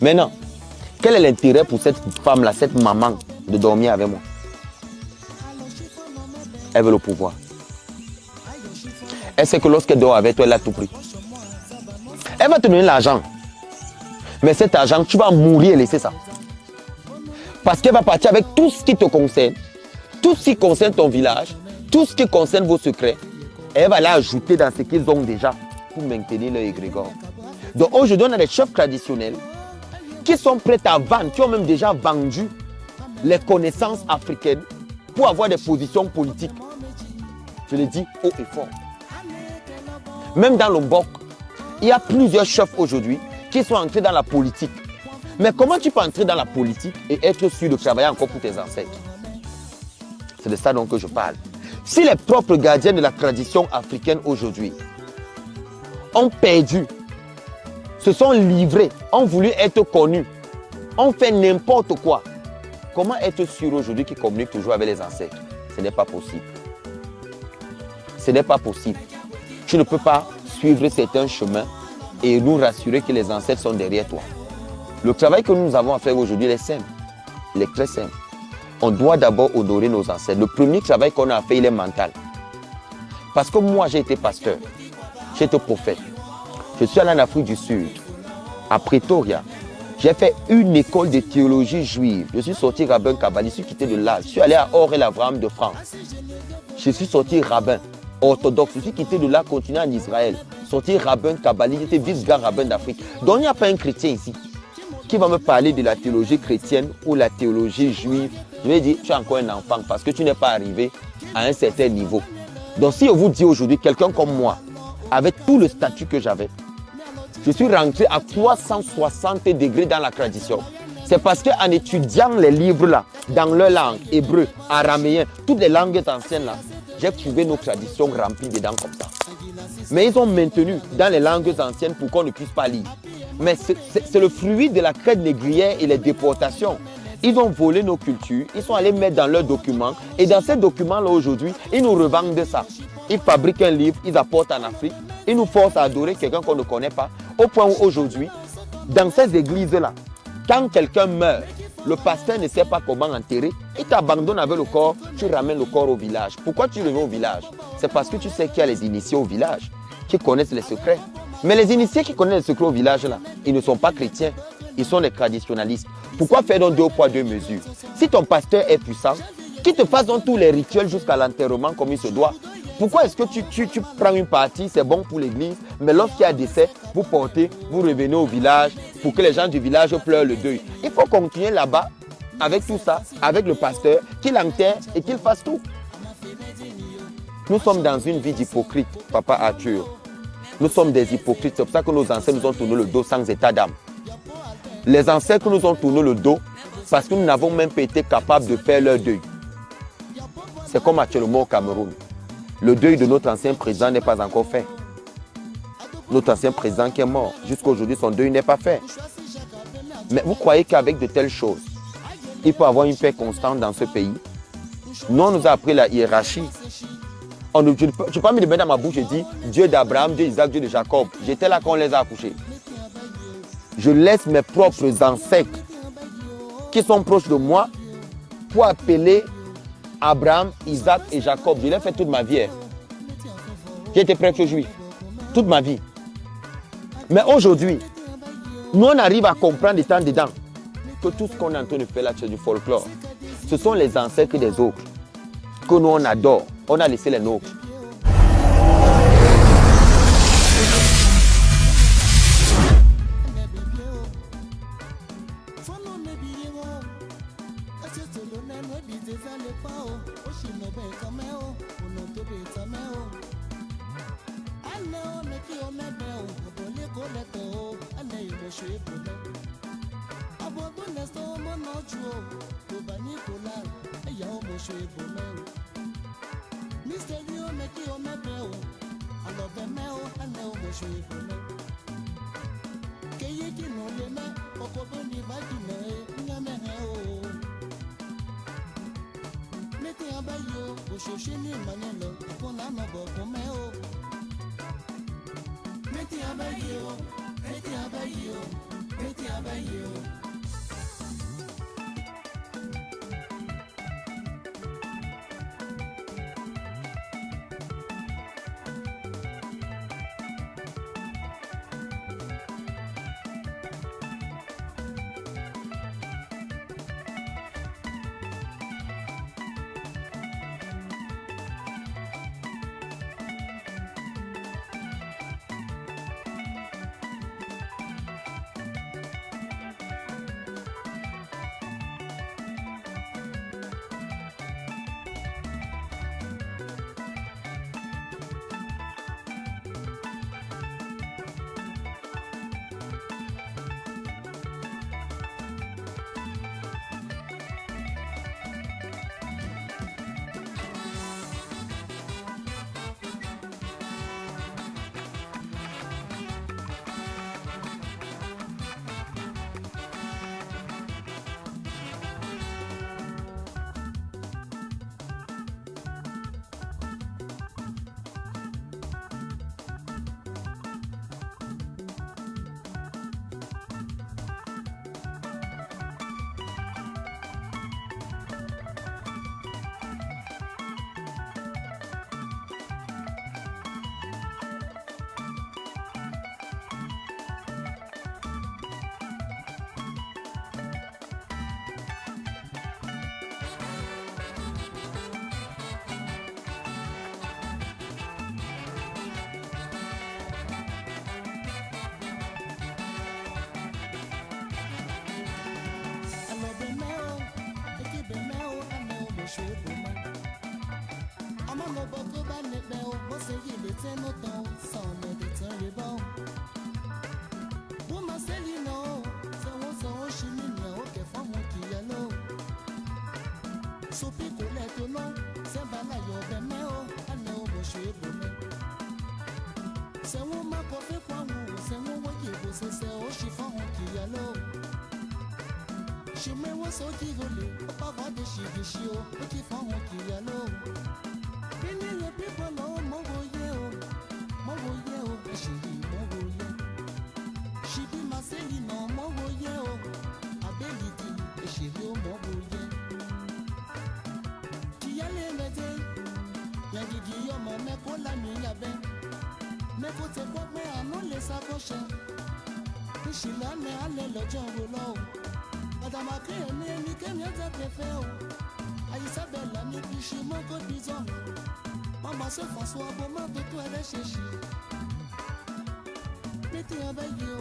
Maintenant, quel est l'intérêt pour cette femme-là, cette maman, de dormir avec moi? Elle veut le pouvoir. Elle sait que lorsqu'elle dort avec toi, elle a tout pris. Elle va te donner l'argent. Mais cet argent, tu vas mourir et laisser ça. Parce qu'elle va partir avec tout ce qui te concerne, tout ce qui concerne ton village, tout ce qui concerne vos secrets. Et elle va l'ajouter dans ce qu'ils ont déjà pour maintenir leur égrégore. Donc aujourd'hui, on a des chefs traditionnels qui sont prêts à vendre, qui ont même déjà vendu les connaissances africaines pour avoir des positions politiques. Je le dis haut et fort. Même dans l'Ombok, il y a plusieurs chefs aujourd'hui qui sont entrés dans la politique. Mais comment tu peux entrer dans la politique et être sûr de travailler encore pour tes ancêtres? C'est de ça donc que je parle. Si les propres gardiens de la tradition africaine aujourd'hui ont perdu, se sont livrés, ont voulu être connus, ont fait n'importe quoi, comment être sûr aujourd'hui qu'ils communiquent toujours avec les ancêtres? Ce n'est pas possible. Ce n'est pas possible. Tu ne peux pas suivre certains chemins et nous rassurer que les ancêtres sont derrière toi. Le travail que nous avons à faire aujourd'hui, il est simple. Il est très simple. On doit d'abord honorer nos ancêtres. Le premier travail qu'on a à faire, il est mental. Parce que moi, j'ai été pasteur. J'ai été prophète. Je suis allé en Afrique du Sud, à Pretoria. J'ai fait une école de théologie juive. Je suis sorti rabbin kabbaliste. Je suis quitté de là. Je suis allé à Or-el-Avram de France. Je suis sorti rabbin orthodoxe. Je suis quitté de là, continué en Israël. Sorti rabbin kabbaliste. J'étais vice-grand rabbin d'Afrique. Donc il n'y a pas un chrétien ici qui va me parler de la théologie chrétienne ou la théologie juive. Je vais dire, tu es encore un enfant parce que tu n'es pas arrivé à un certain niveau. Donc si je vous dis aujourd'hui, quelqu'un comme moi, avec tout le statut que j'avais, je suis rentré à 360 degrés dans la tradition. C'est parce qu'en étudiant les livres là, dans leur langue, hébreu, araméen, toutes les langues anciennes là, j'ai trouvé nos traditions remplies dedans comme ça. Mais ils ont maintenu dans les langues anciennes pour qu'on ne puisse pas lire. Mais c'est le fruit de la traite négrière et les déportations. Ils ont volé nos cultures, ils sont allés mettre dans leurs documents. Et dans ces documents-là aujourd'hui, ils nous revendent ça. Ils fabriquent un livre, ils apportent en Afrique. Ils nous forcent à adorer quelqu'un qu'on ne connaît pas. Au point où aujourd'hui, dans ces églises-là, quand quelqu'un meurt, le pasteur ne sait pas comment enterrer, il t'abandonne avec le corps, tu ramènes le corps au village. Pourquoi tu le mets au village? C'est parce que tu sais qu'il y a les initiés au village qui connaissent les secrets. Mais les initiés qui connaissent les secrets au village, là, ils ne sont pas chrétiens. Ils sont des traditionalistes. Pourquoi faire donc 2 poids 2 mesures? Si ton pasteur est puissant, qu'il te fasse donc tous les rituels jusqu'à l'enterrement comme il se doit. Pourquoi est-ce que tu prends une partie, c'est bon pour l'église, mais lorsqu'il y a décès, vous portez, vous revenez au village pour que les gens du village pleurent le deuil. Il faut continuer là-bas avec tout ça, avec le pasteur, qu'il enterre et qu'il fasse tout. Nous sommes dans une vie d'hypocrite, papa Arthur. Nous sommes des hypocrites, c'est pour ça que nos ancêtres nous ont tourné le dos sans état d'âme. Les ancêtres nous ont tourné le dos parce que nous n'avons même pas été capables de faire leur deuil. C'est comme actuellement au Cameroun. Le deuil de notre ancien président n'est pas encore fait. Notre ancien président qui est mort, jusqu'à aujourd'hui, son deuil n'est pas fait. Mais vous croyez qu'avec de telles choses, il peut y avoir une paix constante dans ce pays? Nous, on nous a appris la hiérarchie. Je ne peux pas me mettre dans ma bouche et dire Dieu d'Abraham, Dieu d'Isaac, Dieu de Jacob. J'étais là quand on les a accouchés. Je laisse mes propres ancêtres qui sont proches de moi pour appeler Abraham, Isaac et Jacob. Je l'ai fait toute ma vie. J'ai été prêtre juif. Toute ma vie. Mais aujourd'hui, nous on arrive à comprendre étant dedans que tout ce qu'on est en train de faire là, c'est du folklore. Ce sont les ancêtres des autres que nous on adore. On a laissé les nôtres. choué pour moi. Ama mo boko ba nepe o, mo se yi le ten no ton, sans me de ten le bon. Wo ma se li no, se wo so o shi mi ni o ke fo mo ki ya lo. So pi ko le to no, se ba la yo be me o, ane o mo choué pour me. Se wo ma ko fe kwa wo, se wo wo ki bo se o shi fo mo ki ya lo. Shi me wo so ki gole, o pa va de shi o ki fo mo ki ya lo. Kini le people no mo go ye o, chérie mo go ye. She be my selling no mo go ye o, ability chérie o mo go ye. Ki ya le mede, ya gigi yo mo me ko la mi ya be. Me ko te ko me anu le sa ko she. Ki shi la me ale lojo wo lo. Adama ke ni ke mi ta prefe o. Isabella mi fi shi mo ko bizon. Mama se François Boma de toi elle chercher. Pété avec you,